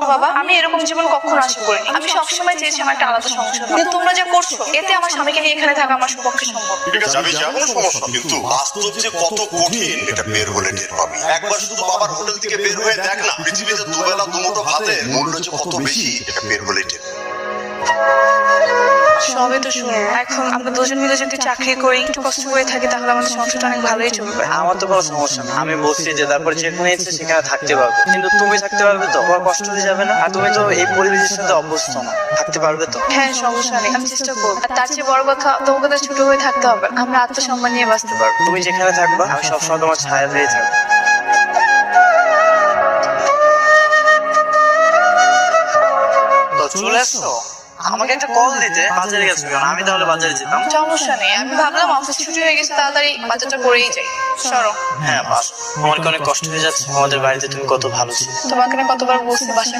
বাবা, আমি এরকম জীবন কখনো আশা করিনি। আমি সবসময় চেয়েছি আমার একটা আলাদা সংসার হোক। কিন্তু তোমরা যা করছো এতে আমার স্বামীকে নিয়ে এখানে থাকা আমার পক্ষে সম্ভব না। ঠিক আছে, আমি যাবো, সমস্যা না। কিন্তু বাস্তব যে কত কঠিন এটা বের হলে টের পাবি। একবার শুধু বাবার হোটেল থেকে বের হয়ে দেখ না, পৃথিবীতে দুবেলা দুমুঠো ভাতের মূল্য যে কত বেশি এটা বের হলে টের পাবি। সবে তো শুনো, এখন আমরা দুজন মিলে যদি চাকরি করি, একটু কষ্ট করে থাকি, তাহলে আমাদের সংসারটা অনেক ভালোই চলবে। আমার তো কোনো সমস্যা না, আমি বলছি যে তারপরে যেখানে ইচ্ছে সেখানে থাকতে পারবো, কিন্তু তুমি থাকতে পারবে তো? তোমার কষ্ট হয়ে যাবে না? আর তুমি তো এই পরিবেশের সাথে অভ্যস্ত না, থাকতে পারবে তো? হ্যাঁ, সমস্যা নেই, আমি চেষ্টা করবো। আর তার চেয়ে বড় কথা, তোমাকে তো ছোট হয়ে থাকতে হবে, আমরা আত্মসম্মান নিয়ে বাঁচতে পারবো। তুমি যেখানে থাকবা আমি সবসময় তোমার ছায়া হয়ে থাকবো। তো চলে আসছো? আমাকে একটা কল দিতে। বাজারে গেছো কেন? আমি তাহলে বাজারে যেতাম। সমস্যা নেই, আমি ভাবলাম অফিস ছুটি হয়ে গেছে, তাড়াতাড়ি বাজারটা করেই যাই। সরো। হ্যাঁ বাস, আমার অনেক কষ্ট হয়ে যাচ্ছে। আমাদের বাড়িতে তুমি কত ভালো ছিল। তোমাকে না কতবার বলছি বাসা